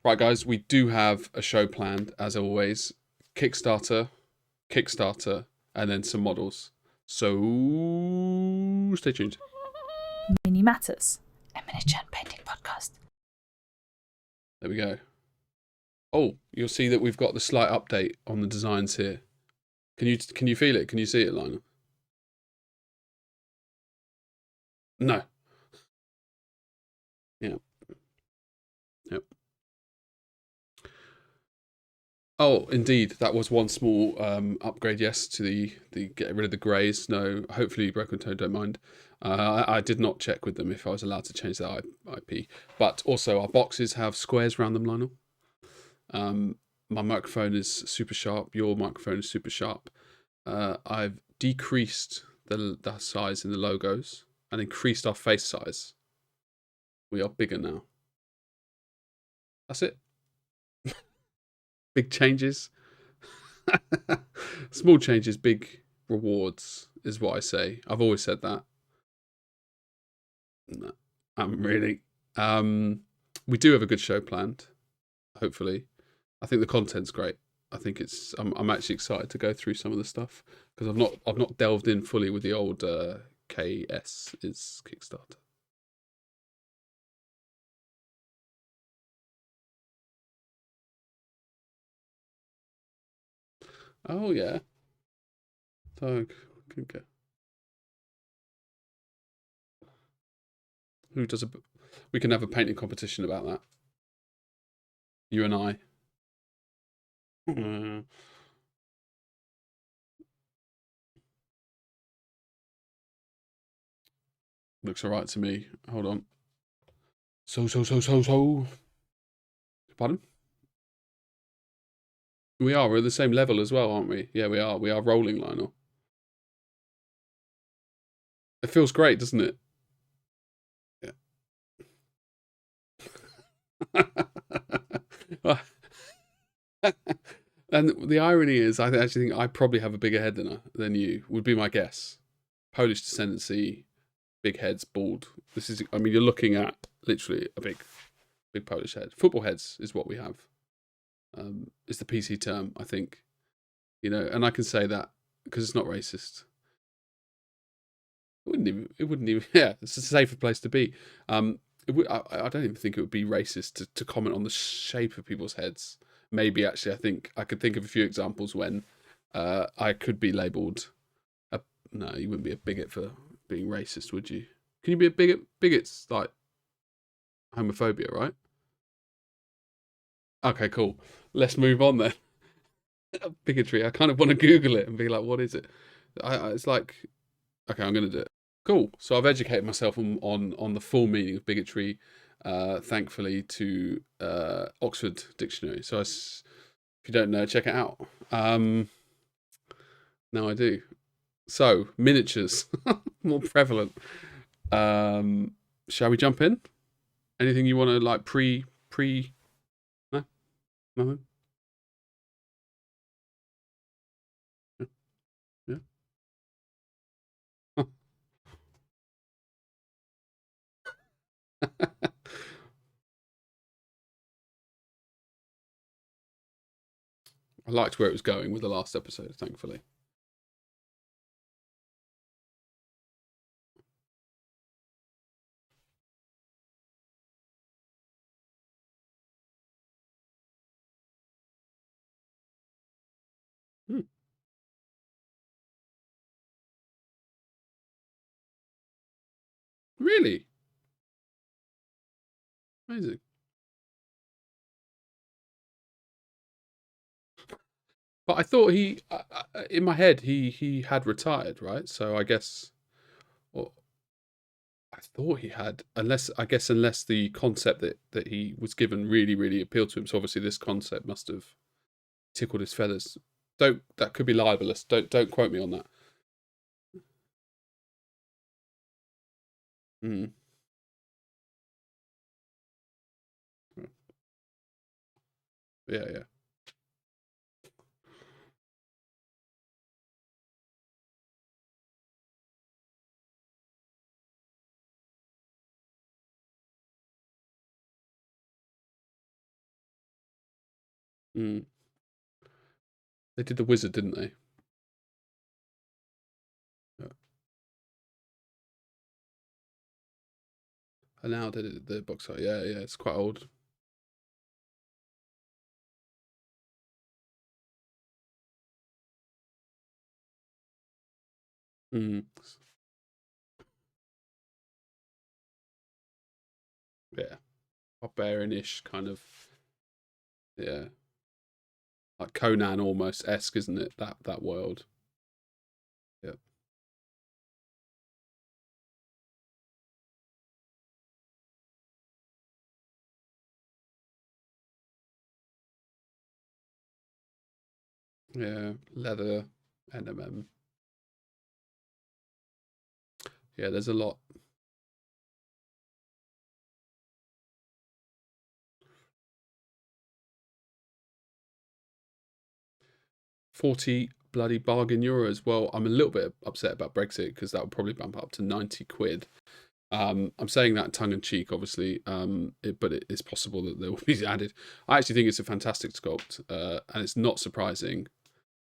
Right, guys, we do have a show planned, as always. Kickstarter, and then some models. So stay tuned. Mini Matters, a miniature and painting podcast. There we go. Oh, you'll see that we've got the slight update on the designs here. Can you feel it? Can you see it, Lionel? No. Yeah. Yep. Oh, indeed, that was one small upgrade. Yes, to the get rid of the greys. No, hopefully Broken Toe don't mind. I did not check with them if I was allowed to change the IP. But also, our boxes have squares around them, Lionel. My microphone is super sharp. Your microphone is super sharp. I've decreased the size in the logos and increased our face size. We are bigger now. That's it. Big changes. Small changes, big rewards is what I say. I've always said that. No, I'm really. We do have a good show planned. Hopefully, I think the content's great. I think it's. I'm actually excited to go through some of the stuff because I've not delved in fully with the old KS is Kickstarter. Oh yeah. So who does a? We can have a painting competition about that. You and I. Looks alright to me. Hold on. So. Pardon? We are. We're at the same level as well, aren't we? Yeah, we are. We are rolling, Lionel. It feels great, doesn't it? Yeah. And the irony is, I actually think I probably have a bigger head than you. Would be my guess. Polish descendancy, big heads, bald. This is. I mean, you're looking at literally a big Polish head. Football heads is what we have. Is the PC term, I think. You know, and I can say that because it's not racist. It wouldn't even. Yeah, it's a safer place to be. I don't even think it would be racist to comment on the shape of people's heads. Maybe actually, I think I could think of a few examples when I could be labelled. No, you wouldn't be a bigot for being racist, would you? Can you be a bigot? Bigot's like homophobia, right? Okay, cool. Let's move on then. Bigotry. I kind of want to Google it and be like, what is it? It's like, okay, I'm going to do it. Cool. So I've educated myself on the full meaning of bigotry, thankfully, to Oxford Dictionary. So if you don't know, check it out. Now I do. So miniatures, more prevalent. Shall we jump in? Anything you want to like pre? No, nothing. Yeah. I liked where it was going with the last episode, thankfully. Hmm. Really? Amazing. But I thought in my head, he had retired, right? So I guess, well, I thought he had, unless the concept that he was given really appealed to him. So obviously this concept must have tickled his feathers. That could be libelous. Don't quote me on that. Mm. Yeah. Mm. They did the Wizard, didn't they? Yeah. And now they did the box art. Yeah, yeah, it's quite old. Mm. Yeah, barbarian-ish kind of. Yeah, like Conan almost esque, isn't it? That world. Yeah, yeah, leather, NMM. Yeah, there's a lot. 40 bloody bargain euros. Well, I'm a little bit upset about Brexit because that would probably bump up to 90 quid. I'm saying that tongue in cheek, obviously, but it is possible that there will be added. I actually think it's a fantastic sculpt, and it's not surprising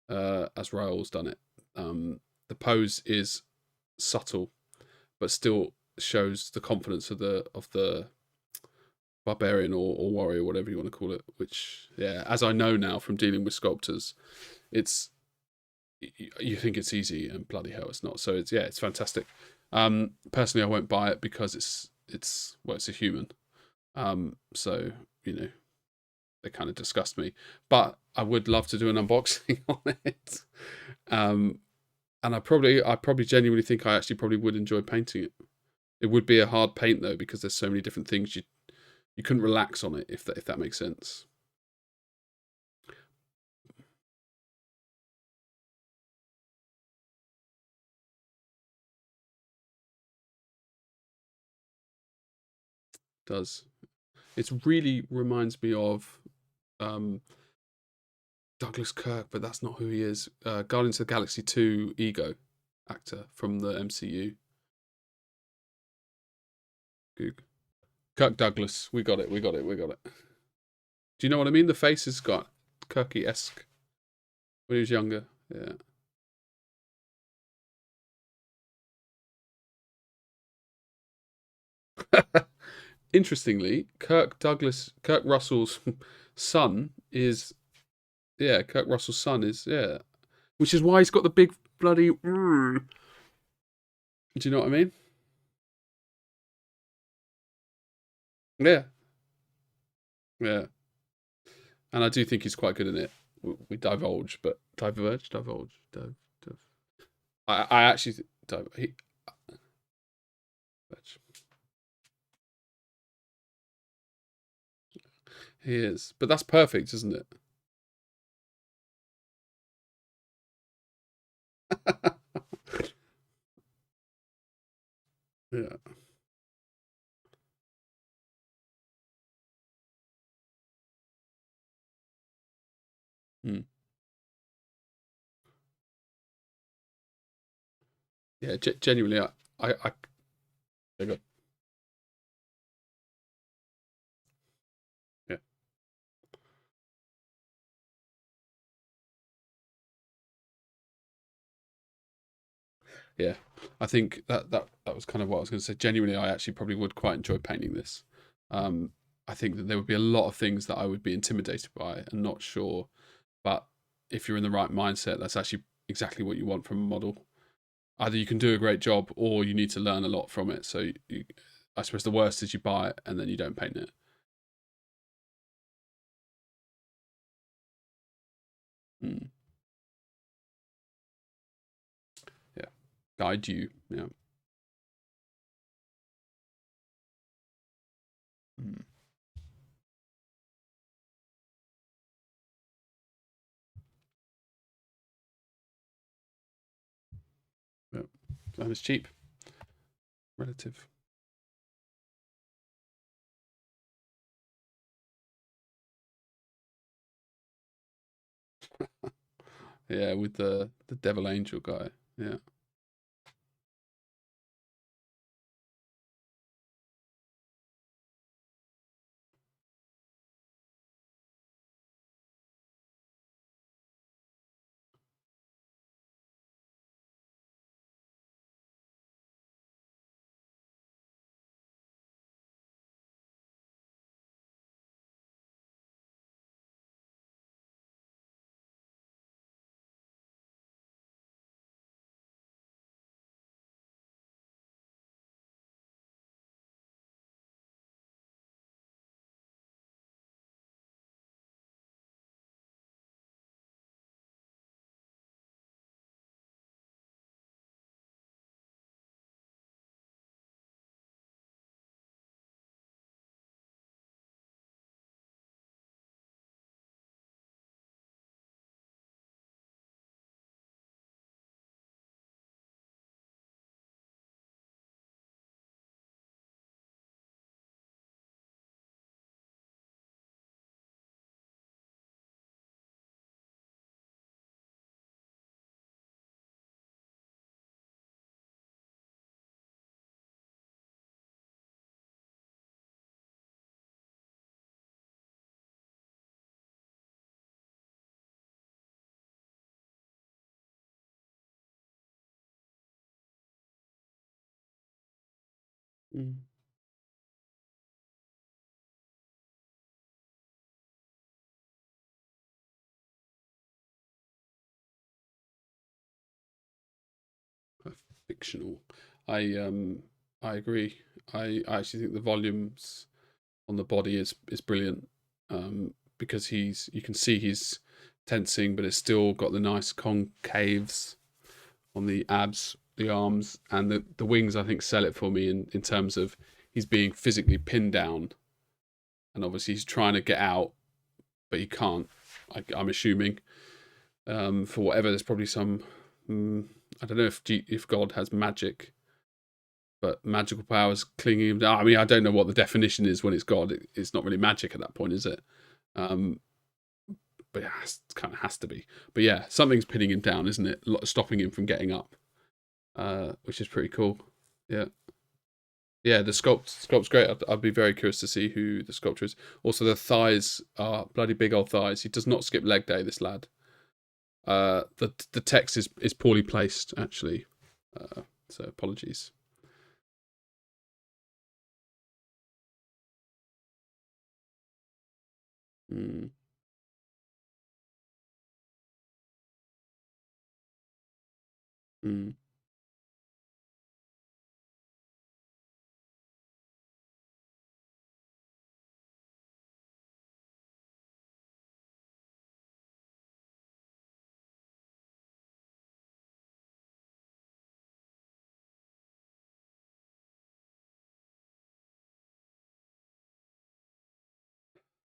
as Raoul's done it. The pose is subtle, but still shows the confidence of the barbarian or warrior, whatever you want to call it. Which, yeah, as I know now from dealing with sculptors, it's you think it's easy, and bloody hell, it's not. So it's yeah, it's fantastic. Personally, I won't buy it because it's a human. So you know they kind of disgust me, but I would love to do an unboxing on it. Um, and I probably genuinely think I actually probably would enjoy painting it. It would be a hard paint though because there's so many different things you couldn't relax on it if that makes sense. It does. It really reminds me of um, Douglas Kirk, but that's not who he is. Guardians of the Galaxy 2 Ego actor from the MCU. Goog. Kirk Douglas. We got it. We got it. We got it. Do you know what I mean? The face has got Kirky esque when he was younger. Yeah. Interestingly, Kirk Russell's son is yeah. Kirk Russell's son is yeah, which is why he's got the big bloody. Do you know what I mean? Yeah, yeah. And I do think he's quite good in it. We divulge, but divulge. I actually he is, but that's perfect, isn't it? Yeah. Mm. Yeah. Genuinely, I got, yeah, yeah. I think that was kind of what I was going to say. Genuinely, I actually probably would quite enjoy painting this. Um, I think that there would be a lot of things that I would be intimidated by and not sure. But if you're in the right mindset, that's actually exactly what you want from a model. Either you can do a great job or you need to learn a lot from it. So I suppose the worst is you buy it and then you don't paint it. Mm. Yeah, guide you. Yeah. Mm. Yeah. And it's cheap, relative. Yeah, with the Devil Angel guy. Yeah. Mm. Fictional. I agree. I actually think the volumes on the body is brilliant. Because you can see he's tensing, but it's still got the nice concaves on the abs, the arms, and the wings. I think sell it for me in terms of he's being physically pinned down, and obviously he's trying to get out, but he can't. I'm assuming, for whatever. There's probably some. I don't know if God has magic, but magical powers clinging him down. I mean, I don't know what the definition is when it's God. It's not really magic at that point, is it? Um, but it kind of has to be. But yeah, something's pinning him down, isn't it? Stopping him from getting up, which is pretty cool. Yeah. Yeah, the sculpt's great. I'd be very curious to see who the sculptor is. Also, the thighs are bloody big old thighs. He does not skip leg day, this lad. The text is poorly placed, actually. So apologies. Mm, mm.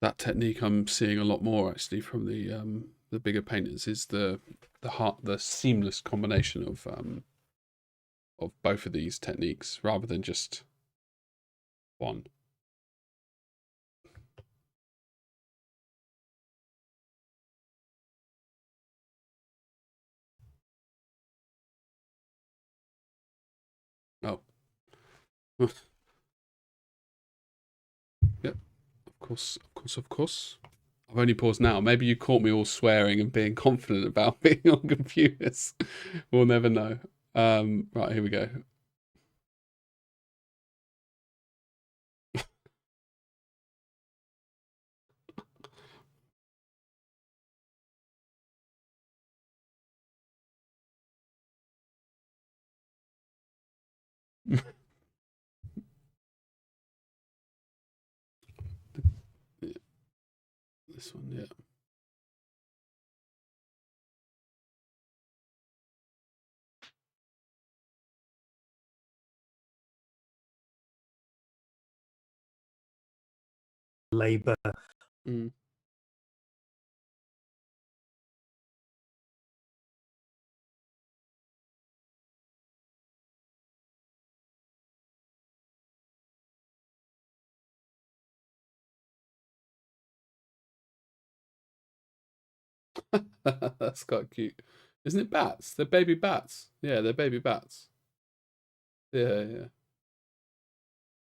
That technique I'm seeing a lot more actually from the bigger painters is the seamless combination of both of these techniques rather than just one. Oh, yep, of course, of course, of course. I've only paused now. Maybe you caught me all swearing and being confident about being on computers. We'll never know. Right, here we go. Yeah, this one, yeah. Labour. Mm. That's quite cute. Isn't it bats? They're baby bats. Yeah, they're baby bats. Yeah, yeah,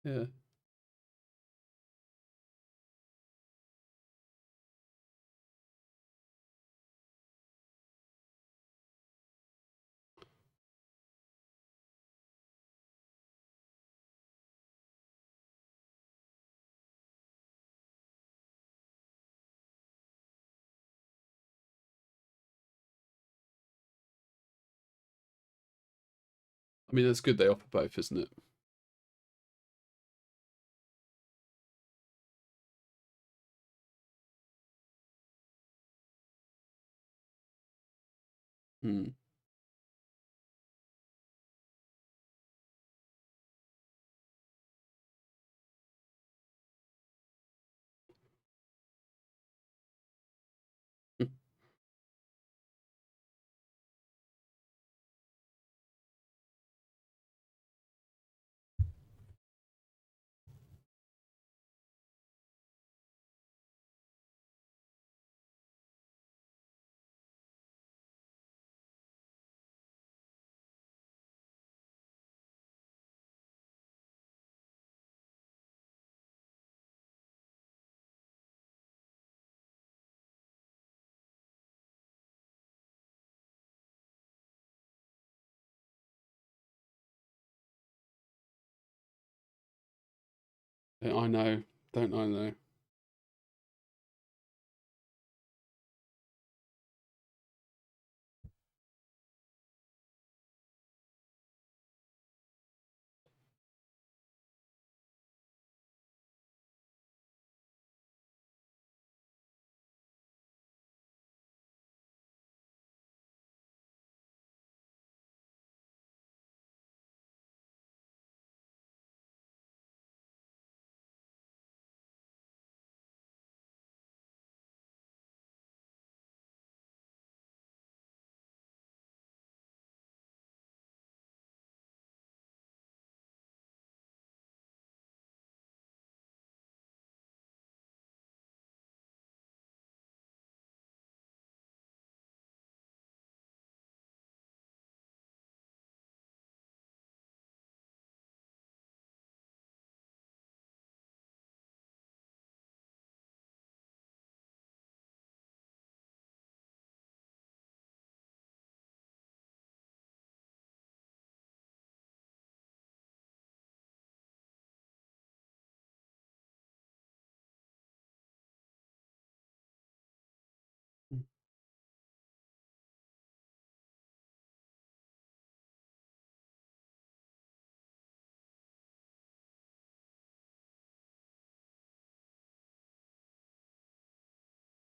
yeah. I mean, that's good they offer both, isn't it? Hmm. I know. Don't I know?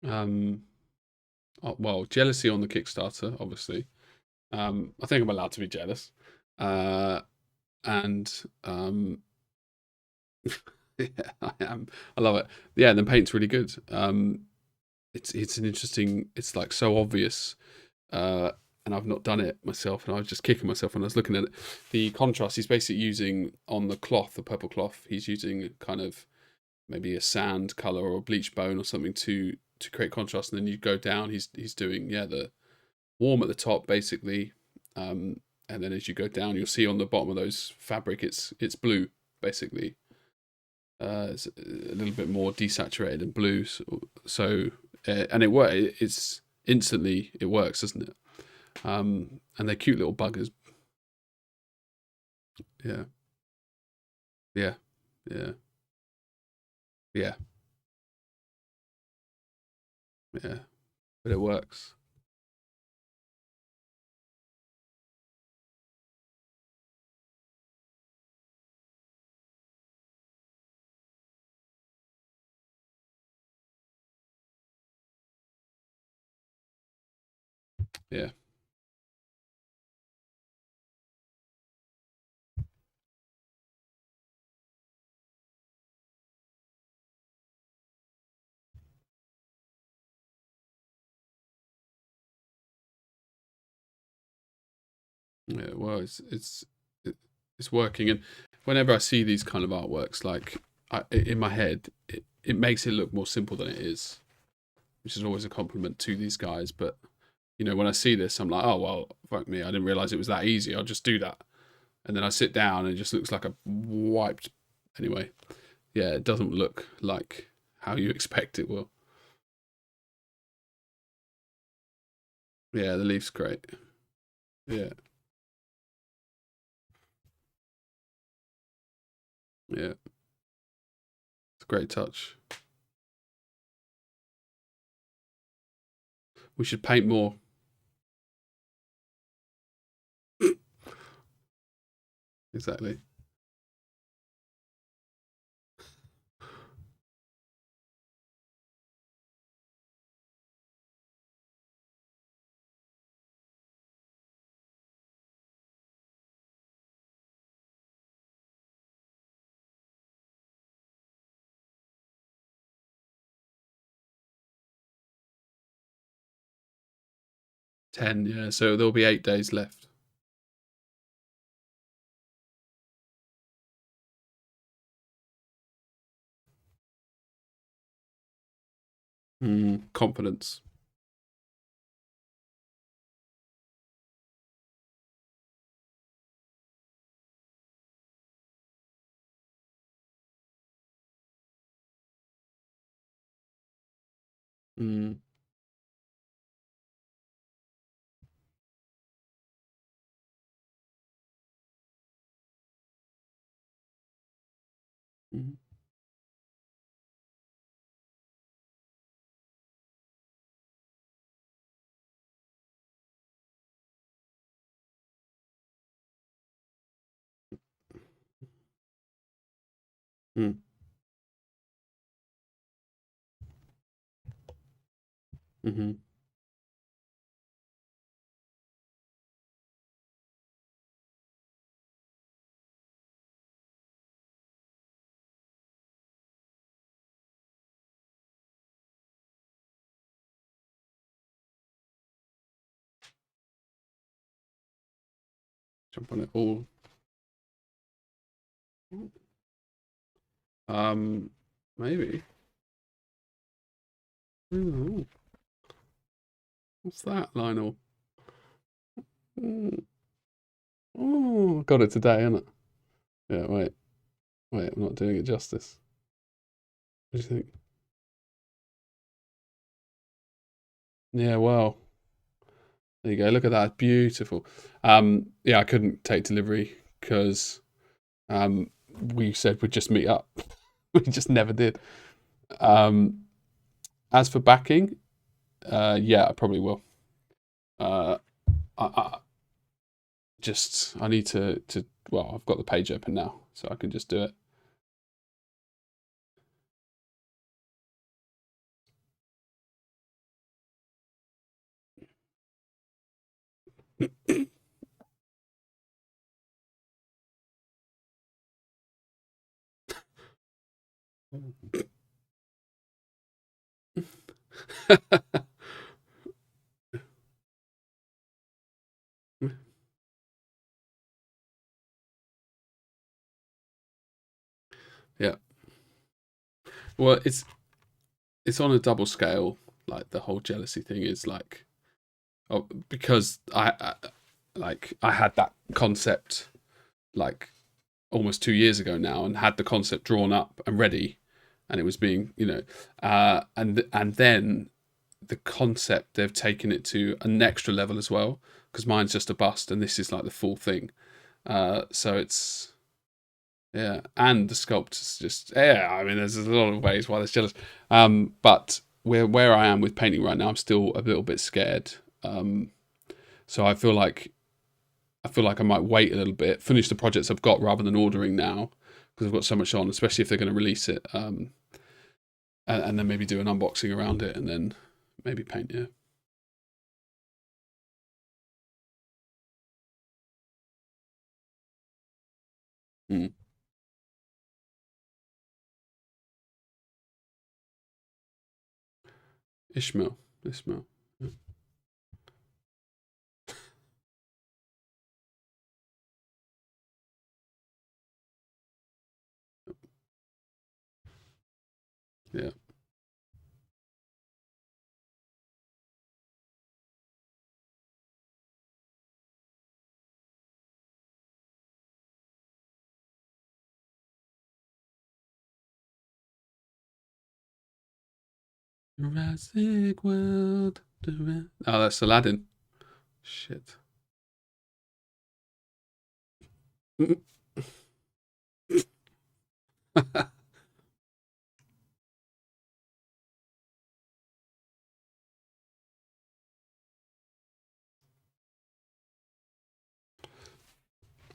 Um, well, jealousy on the Kickstarter, obviously. I think I'm allowed to be jealous. Uh, and yeah, I am. I love it. Yeah, and the paint's really good. It's an interesting. It's like so obvious. Uh, and I've not done it myself, and I was just kicking myself when I was looking at it. The contrast he's basically using on the cloth, the purple cloth. He's using kind of maybe a sand color or a bleach bone or something to create contrast, and then you go down. He's doing the warm at the top basically, and then as you go down, you'll see on the bottom of those fabric, it's blue basically. It's a little bit more desaturated and blue. And it's instantly it works, doesn't it? And they're cute little buggers. Yeah, yeah, yeah, yeah, yeah. But it works. Yeah, yeah. Well, it's working, and whenever I see these kind of artworks, like in my head, it makes it look more simple than it is, which is always a compliment to these guys. But when I see this, I'm like, oh well, fuck me, I didn't realize it was that easy. I'll just do that, and then I sit down and it just looks like a wiped. Anyway, yeah, it doesn't look like how you expect it will. Yeah, the leaf's great. Yeah, yeah, it's a great touch. We should paint more. Exactly. 10, yeah. So there'll be 8 days left. Confidence. Mm, mm. Hmm. Mm-hmm. Jump on it all. Um, maybe. Ooh, what's that, Lionel? Mm. Oh, got it today, isn't it? Yeah, wait, I'm not doing it justice. What do you think? Yeah, well, there you go. Look at that, beautiful. Yeah, I couldn't take delivery because um, we said we'd just meet up. We just never did. Um, as for backing, yeah, I probably will. Uh, I I need to. Well, I've got the page open now, so I can just do it. Yeah. Well, it's on a double scale. Like the whole jealousy thing is like, oh, because I had that concept like almost 2 years ago now, and had the concept drawn up and ready, and it was being and then the concept they've taken it to an extra level as well, because mine's just a bust and this is like the full thing. So it's yeah, and the sculpt is just yeah. I mean, there's a lot of ways why there's jealous. But where I am with painting right now, I'm still a little bit scared. So I feel like I might wait a little bit, finish the projects I've got rather than ordering now because I've got so much on, especially if they're going to release it. And then maybe do an unboxing around it, and then maybe paint. Yeah. Mm. Ishmael. Ishmael. Yeah. Yeah. Jurassic World. Oh, that's Aladdin. Shit.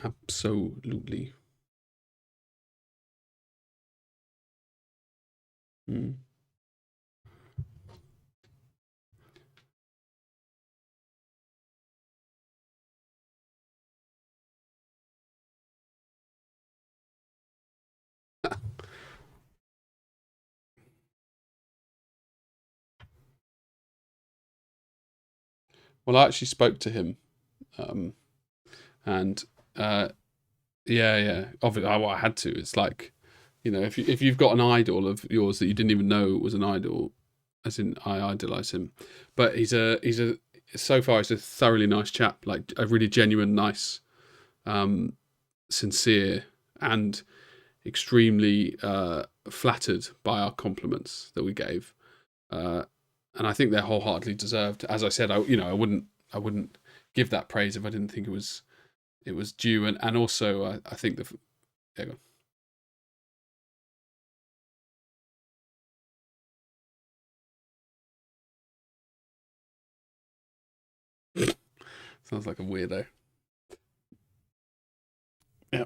Absolutely. Mm. Well, I actually spoke to him, um, and uh, yeah, yeah. Obviously, I had to. It's like, if you've got an idol of yours that you didn't even know was an idol, as in I idolize him, but he's a so far he's a thoroughly nice chap, like a really genuine, nice, um, sincere, and extremely flattered by our compliments that we gave, uh, and I think they're wholeheartedly deserved. As I said, I wouldn't give that praise if I didn't think it was due, and also I think the yeah, sounds like a weirdo. Yeah.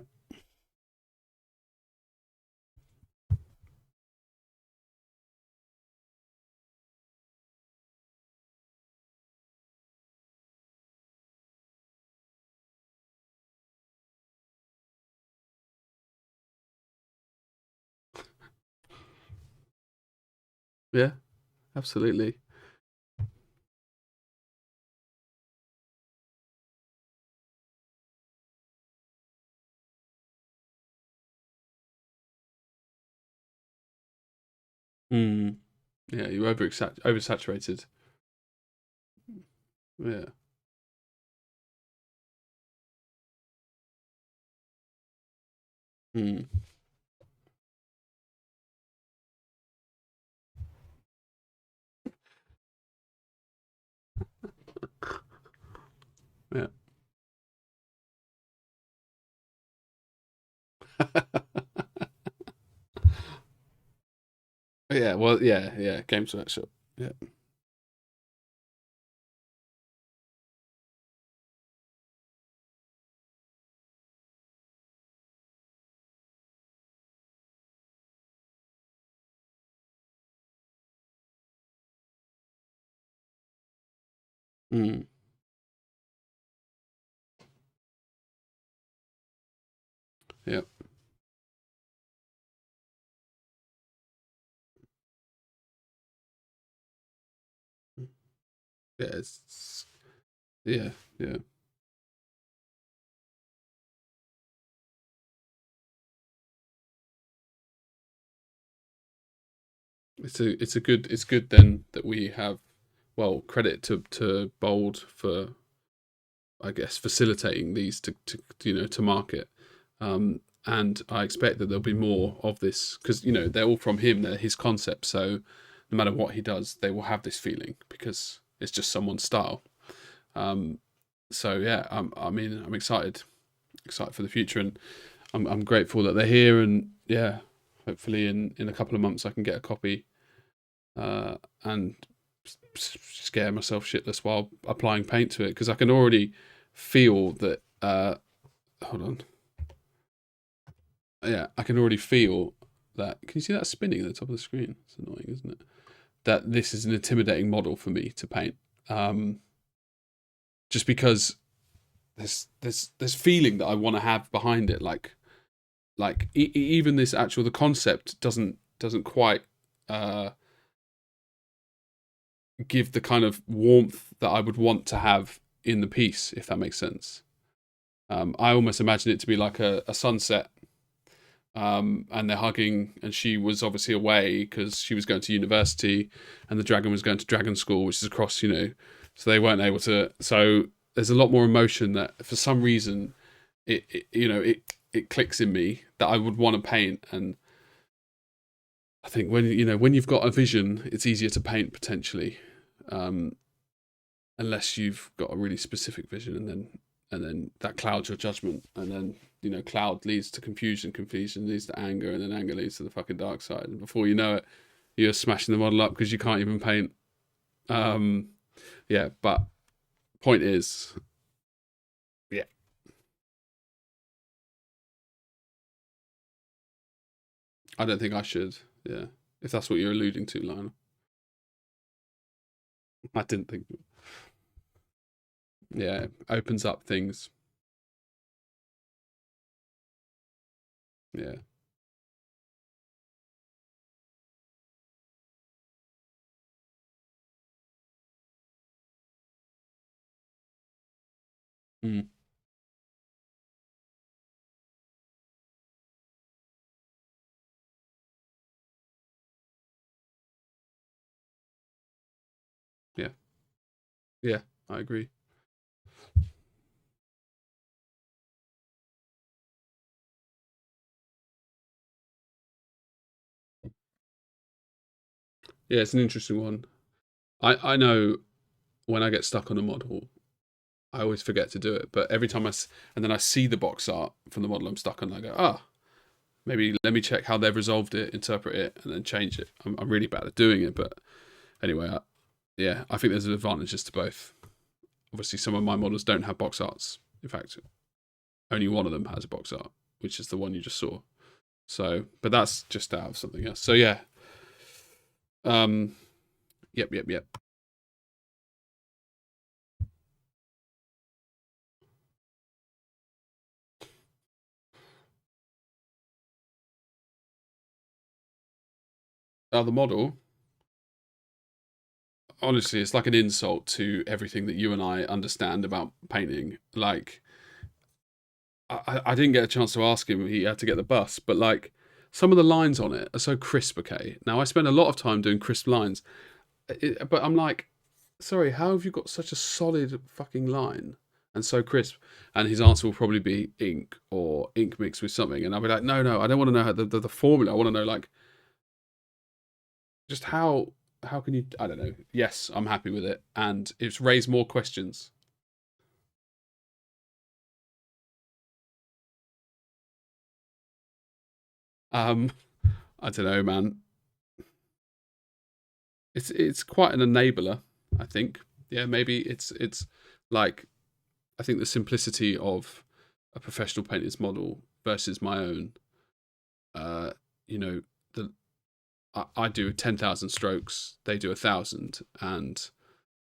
Yeah, absolutely. Mm. Yeah, you're oversaturated. Yeah. Mm. Yeah. Yeah. Well, yeah, yeah. Games Workshop. Yeah. Mm. Yeah. Yeah. Yeah. Yeah. It's good then that we have, well, credit to Bold for, I guess, facilitating these to to market. And I expect that there'll be more of this because they're all from him. They're his concept. So no matter what he does, they will have this feeling because it's just someone's style. Um, so yeah, I mean, I'm excited for the future, and I'm grateful that they're here. And yeah, hopefully in a couple of months I can get a copy and scare myself shitless while applying paint to it because I can already feel that. Hold on. Yeah, I can already feel that. Can you see that spinning at the top of the screen? It's annoying, isn't it? That this is an intimidating model for me to paint. Um, just because there's feeling that I want to have behind it, even this actual the concept doesn't quite uh, give the kind of warmth that I would want to have in the piece, if that makes sense. I almost imagine it to be like a sunset, and they're hugging, and she was obviously away because she was going to university, and the dragon was going to dragon school, which is across, so they weren't able to. So there's a lot more emotion that, for some reason, it clicks in me that I would want to paint, and I think when you've got a vision, it's easier to paint potentially, um, unless you've got a really specific vision, and then that clouds your judgment, and then cloud leads to confusion, confusion leads to anger, and then anger leads to the fucking dark side, and before you know it, you're smashing the model up because you can't even paint. um yeah, but point is, yeah, I don't think I should. Yeah, if that's what you're alluding to, Lionel. I didn't think. Yeah, it opens up things. Yeah. Mm. Yeah. Yeah, I agree. Yeah, it's an interesting one. I know when I get stuck on a model, I always forget to do it. But every time and then I see the box art from the model I'm stuck on, I go, maybe let me check how they've resolved it, interpret it, and then change it. I'm really bad at doing it, but anyway, yeah, I think there's advantages to both. Obviously, some of my models don't have box arts. In fact, only one of them has a box art, which is the one you just saw. So, but that's just out of something else. So yeah, um, yep, yep, yep. The model. honestly, it's like an insult to everything that you and I understand about painting. Like, I didn't get a chance to ask him. He had to get the bus, but like some of the lines on it are so crisp. Okay, now I spend a lot of time doing crisp lines, but I'm like, sorry, how have you got such a solid fucking line and so crisp? And his answer will probably be ink or ink mixed with something, and I'll be like, no, no, I don't want to know how the formula. I want to know like just how can you? I don't know. Yes, I'm happy with it, and it's raised more questions. Um, I don't know, man. It's quite an enabler, I think. Yeah, maybe it's like I think the simplicity of a professional painter's model versus my own. Uh, you know, the I do 10,000 strokes, they do 1,000, and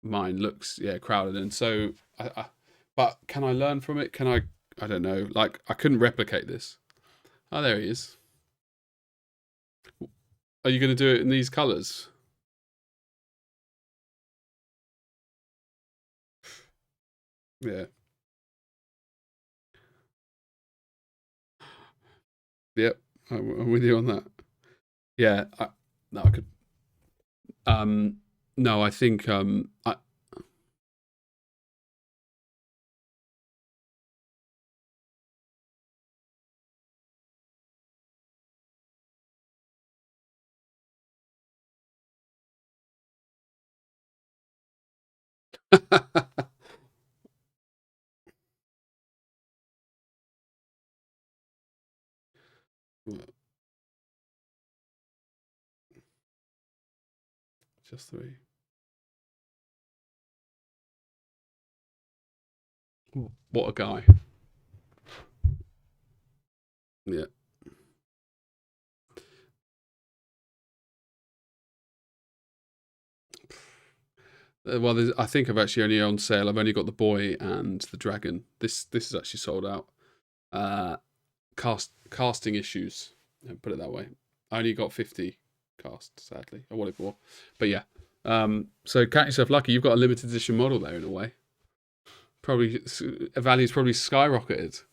mine looks crowded. And so, but can I learn from it? Can I? I don't know. Like I couldn't replicate this. Oh, there he is. Are you going to do it in these colours? Yeah. Yep. I'm with you on that. Yeah. No, I could. Um, no, I think just three. What a guy. Yeah. Well, I think I've actually only on sale. I've only got the boy and the dragon. This is actually sold out. Uh, casting issues. Put it that way. I only got 50 cast. Sadly, I wanted more, but yeah. So count yourself lucky. You've got a limited edition model there in a way. Probably value's probably skyrocketed.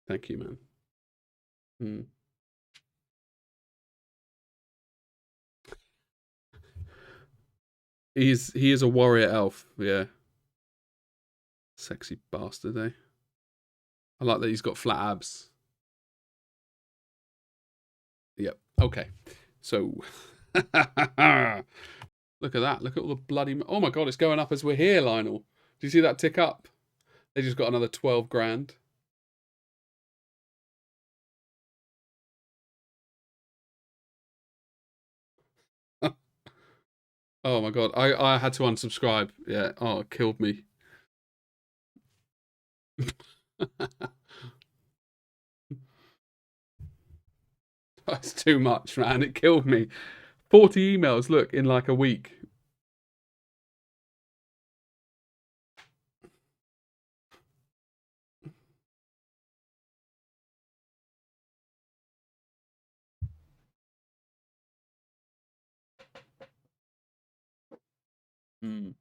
Thank you, man. Hmm. He is a warrior elf. Yeah, sexy bastard, eh? I like that he's got flat abs. Yep. Okay. So look at that. Look at all the bloody. Oh my god, it's going up as we're here, Lionel. Do you see that tick up? They just got another 12 grand. Oh my god, I had to unsubscribe. Yeah. Oh, it killed me. That's too much, man. It killed me. 40 emails. Look, in like a week. Mm.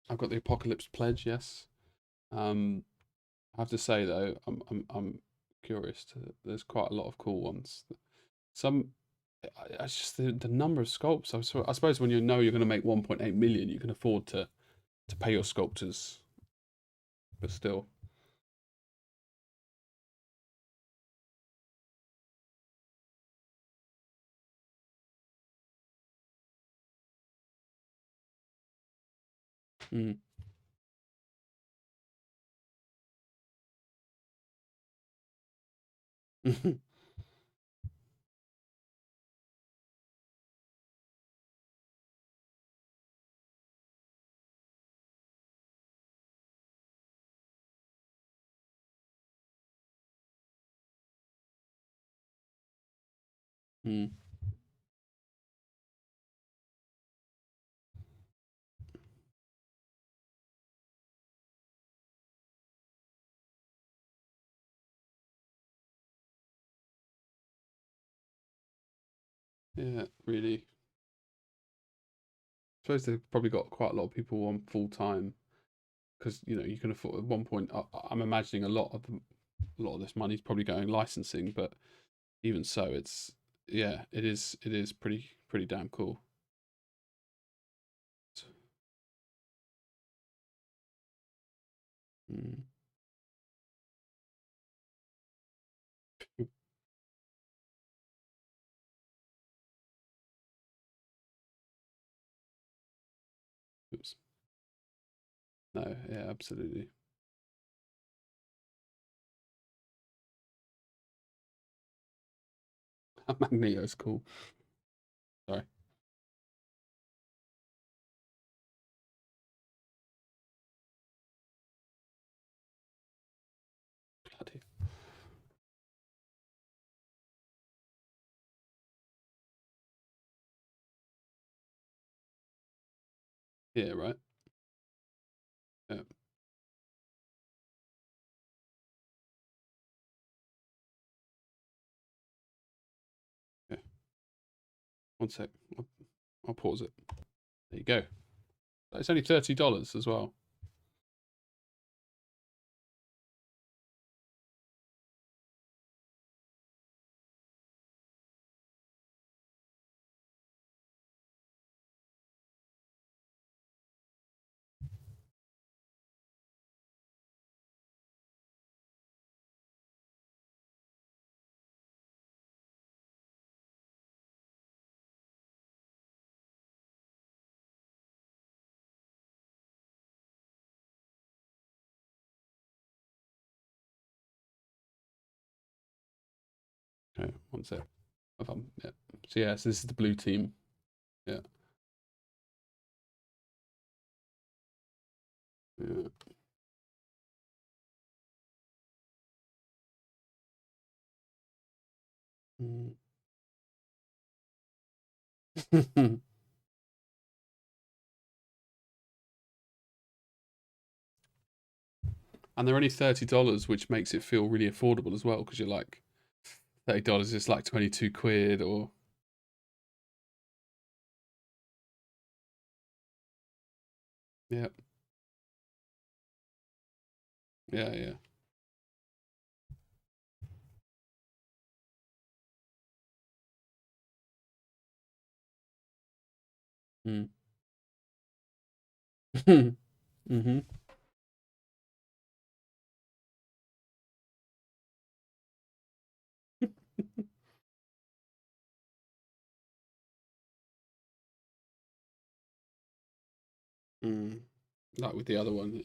I've got the Apocalypse Pledge. Yes. Um, I have to say though, I'm curious. There's quite a lot of cool ones. Some, it's just the number of sculpts. I suppose when you know you're going to make 1.8 million, you can afford to pay your sculptors, but still. Mm. Mm. Yeah, really. I suppose they've probably got quite a lot of people on full time because you can afford at one point. I'm imagining a lot of this money is probably going licensing, but even so, it's yeah, it is pretty damn cool. Mm. Oops. No, yeah, absolutely. Magneto's cool. Sorry. Bloody. Yeah, right. Yeah, yeah. One sec. I'll, I'll pause it. There you go. It's only $30 as well. Okay, one sec. Yeah. So yeah, so this is the blue team. Yeah. Yeah. Mm. And they're only $30, which makes it feel really affordable as well, because you're like $30 is like 22 quid or yeah, yeah, yeah. Mm. Mm-hmm. Mm. Like with the other one.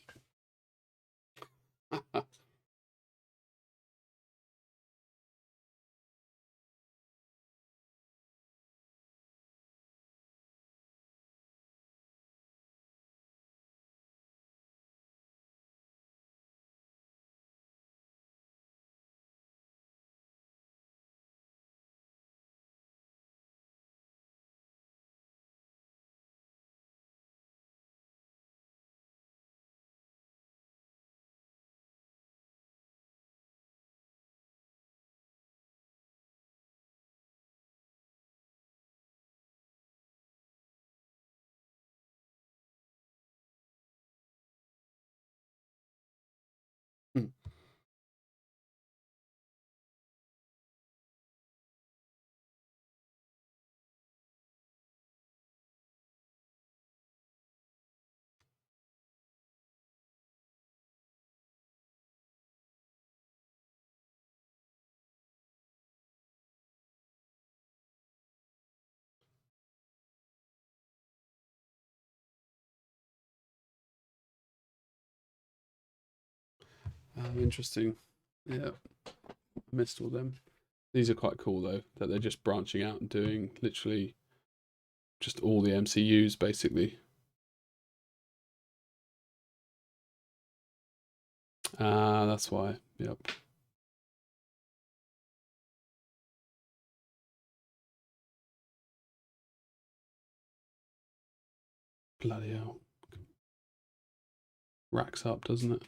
Interesting. Yeah, missed all them. These are quite cool though, that they're just branching out and doing literally just all the MCUs basically. Ah, that's why. Yep. Bloody hell. Racks up, doesn't it?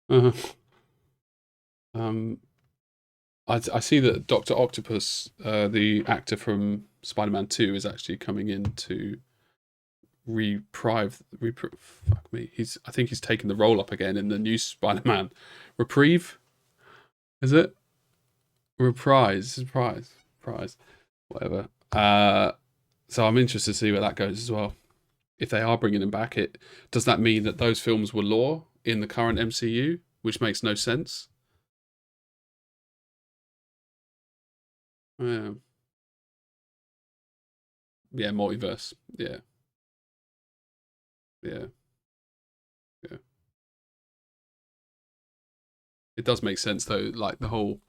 Uh, um, I see that Doctor Octopus, the actor from Spider-Man 2, is actually coming in to fuck me. I think he's taken the role up again in the new Spider-Man. Reprieve, is it? Prize, whatever. So I'm interested to see where that goes as well. If they are bringing him back, it does that mean that those films were lore in the current MCU, which makes no sense. Yeah, yeah, multiverse. Yeah, yeah, yeah. It does make sense though. Like the whole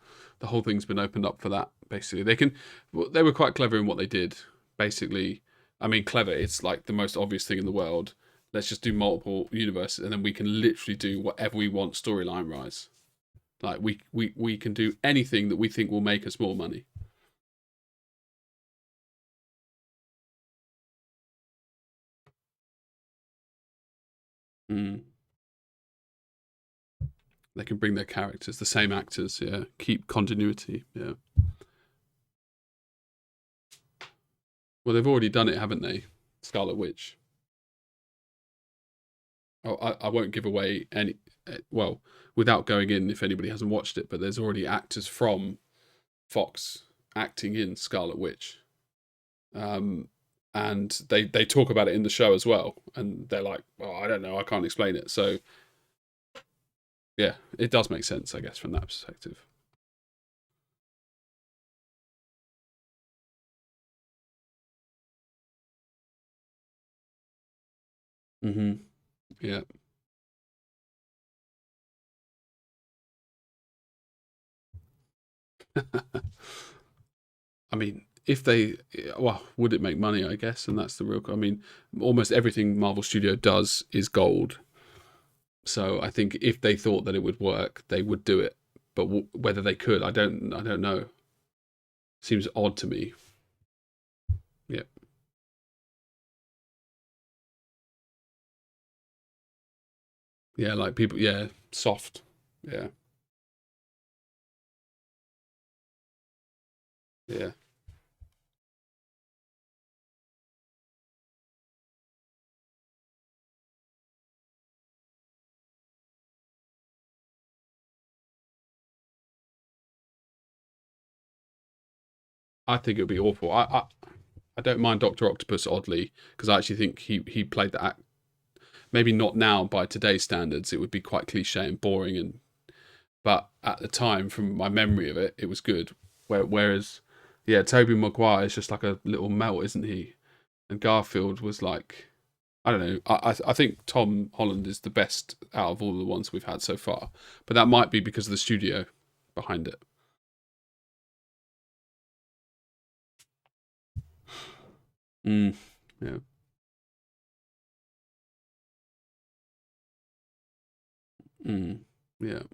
thing's been opened up for that. Basically, they were quite clever in what they did. Basically, I mean, clever. It's like the most obvious thing in the world. Let's just do multiple universes, and then we can literally do whatever we want storyline wise. Like we can do anything that we think will make us more money. Mm. They can bring their characters, the same actors. Yeah, keep continuity. Yeah. Well, they've already done it, haven't they? Scarlet Witch. Oh, I won't give away any. Well, without going in, if anybody hasn't watched it, but there's already actors from Fox acting in Scarlet Witch, um, and they talk about it in the show as well, and they're like, "Oh, I don't know, I can't explain it." So yeah, it does make sense, I guess, from that perspective. Hmm. Yeah. I mean, if they, well, would it make money? I guess, and that's the real. I mean, almost everything Marvel Studio does is gold. So I think if they thought that it would work, they would do it. But whether they could, I don't know. Seems odd to me. Yeah, yeah, like people, yeah, soft. Yeah, yeah. I think it would be awful. I don't mind Doctor Octopus oddly because I actually think he played the act. Maybe not now by today's standards. It would be quite cliche and boring and but at the time, from my memory of it, it was good. Whereas, yeah, Toby Maguire is just like a little melt, isn't he? And Garfield was like, I don't know. I think Tom Holland is the best out of all the ones we've had so far, but that might be because of the studio behind it. Mm, yeah, mm, yeah, it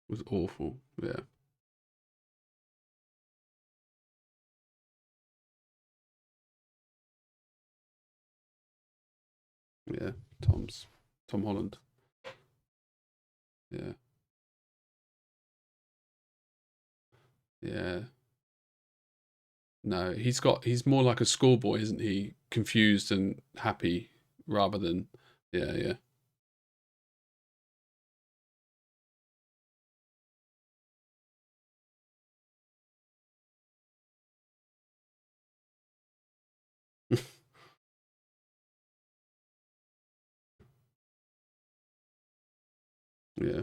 was awful. Yeah, yeah. Tom's Tom Holland. Yeah, yeah. No, he's more like a schoolboy, isn't he? Confused and happy rather than yeah, yeah, yeah.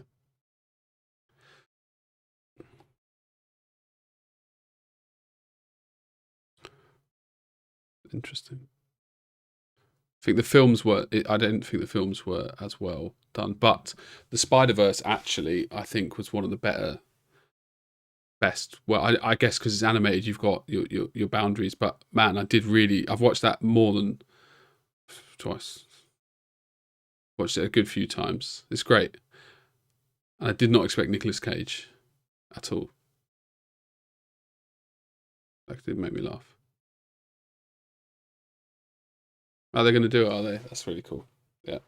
Interesting. I think the films were. I don't think the films were as well done, but the Spider-Verse actually, I think, was one of the best. Well, I guess because it's animated, you've got your boundaries. But man, I did really. I've watched that more than twice. Watched it a good few times. It's great, and I did not expect Nicolas Cage at all. That did make me laugh. Are they going to do it? Are they? That's really cool. Yeah.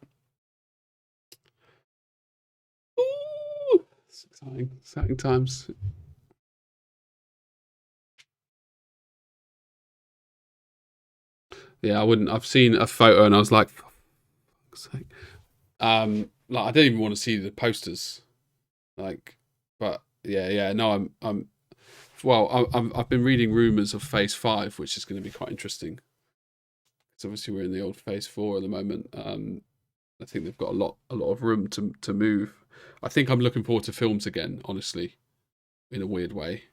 Ooh, it's exciting. Exciting times. Yeah, I wouldn't. I've seen a photo and I was like, for fuck's sake. Like I don't even want to see the posters. Like, but yeah, yeah. No, well, I've been reading rumors of Phase 5, which is going to be quite interesting. Because obviously we're in the old Phase 4 at the moment. I think they've got a lot of room to move. I think I'm looking forward to films again, honestly, in a weird way.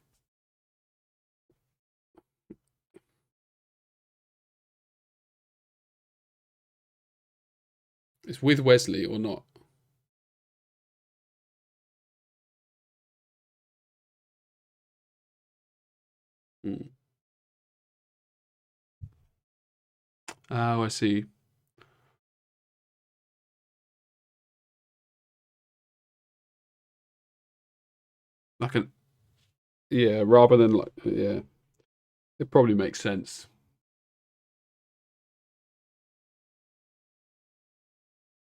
It's with Wesley or not? Mm. Oh, I see. Like a yeah, rather than like yeah, it probably makes sense.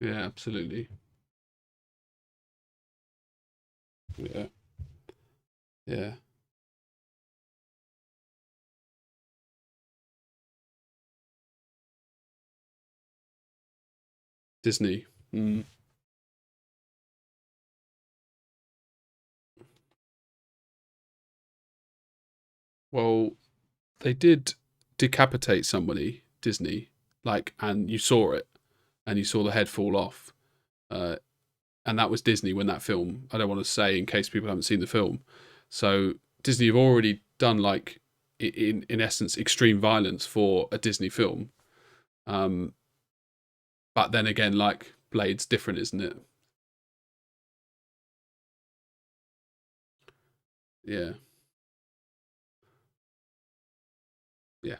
Yeah, absolutely. Yeah, yeah. Disney. Mm. Well, they did decapitate somebody, Disney, like, and you saw it, and you saw the head fall off. Uh, and that was Disney when that film. I don't want to say in case people haven't seen the film. So Disney have already done like in essence extreme violence for a Disney film. Um, but then again, like Blade's different, isn't it? Yeah, yeah.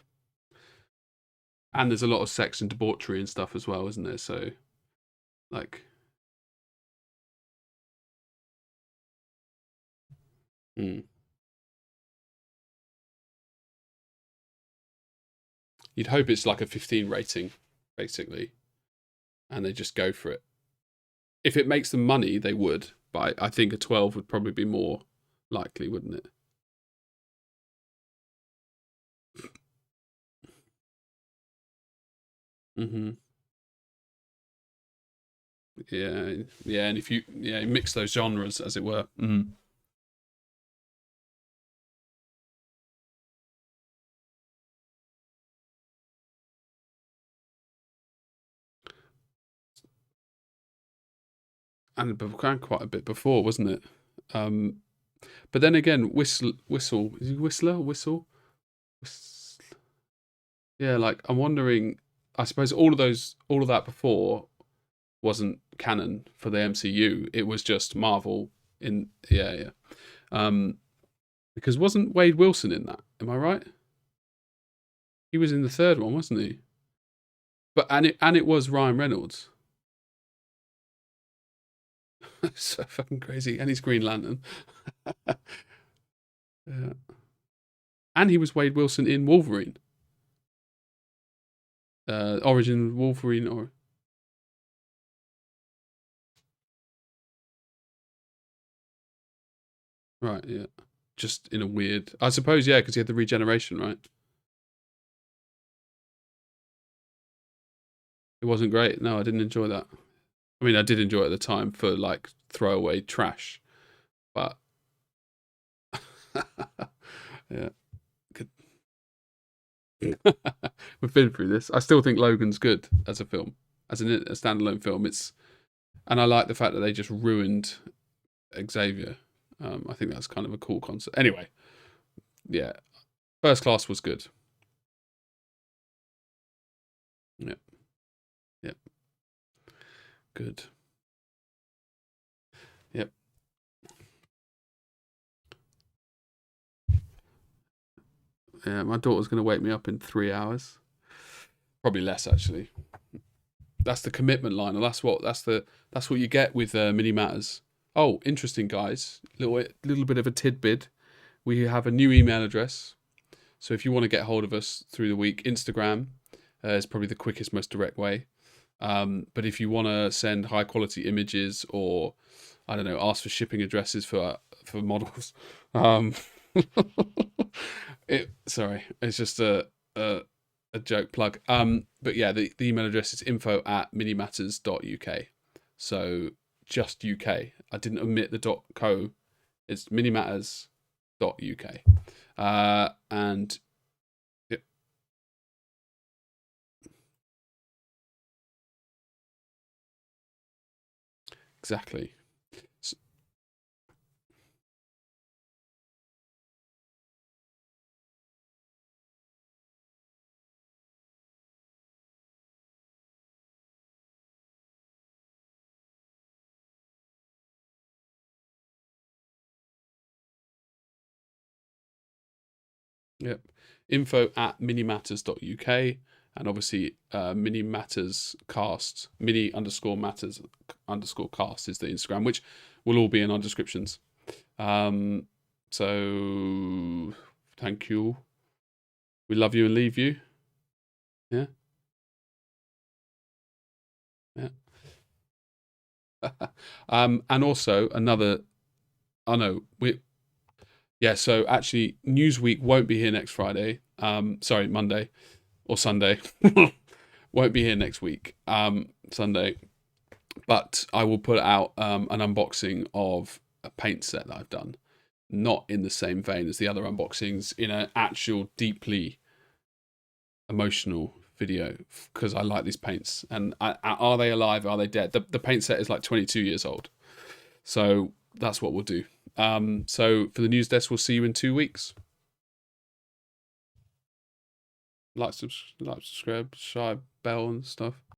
And there's a lot of sex and debauchery and stuff as well, isn't there? So like, mm, you'd hope it's like a 15 rating, basically, and they just go for it. If it makes them money, they would, but I think a 12 would probably be more likely, wouldn't it? Hmm. Yeah, yeah, and if you mix those genres, as it were. Mm. And began quite a bit before, wasn't it? Um, but then again, whistle, is he Whistler? Whistle? Whis- Yeah, like I'm wondering. I suppose all of that before wasn't canon for the MCU. It was just Marvel. In yeah, yeah. Um, because wasn't Wade Wilson in that? Am I right? He was in the third one, wasn't he? But and it was Ryan Reynolds. So fucking crazy. And he's Green Lantern. Yeah. And he was Wade Wilson in Wolverine. Origin Wolverine or right, yeah. Just in a weird I suppose, yeah, because he had the regeneration, right? It wasn't great. No, I didn't enjoy that. I mean I did enjoy it at the time for like throwaway trash. But yeah. We've been through this. I still think Logan's good as a film. As a standalone film. It's and I like the fact that they just ruined Xavier. I think that's kind of a cool concept. Anyway, yeah, First Class was good. Yeah. Yep. Good. Yep. Yeah, my daughter's going to wake me up in 3 hours. Probably less, actually. That's the commitment, Lionel. That's what you get with Mini Matters. Oh, interesting, guys. Little bit of a tidbit. We have a new email address. So if you want to get hold of us through the week, Instagram is probably the quickest, most direct way. But if you want to send high quality images, or I don't know, ask for shipping addresses for models, um, sorry, it's just a joke plug. But yeah, the email address is info@minimatters.uk. So just UK. I didn't omit the .co. It's minimatters.uk. And yep, exactly. Yep. info@minimatters.uk, and obviously mini matters cast, mini underscore matters underscore cast is the Instagram, which will all be in our descriptions. So thank you. We love you and leave you. Yeah. Yeah. And also another, I know we, yeah. So actually, Newsweek won't be here next Friday. Sorry, Monday or Sunday. Won't be here next week. Sunday, but I will put out an unboxing of a paint set that I've done. Not in the same vein as the other unboxings, in an actual deeply emotional video, because I like these paints. And are they alive? Are they dead? The paint set is like 22 years old. So that's what we'll do. So for the news desk, we'll see you in 2 weeks. Like, subscribe, share, bell and stuff.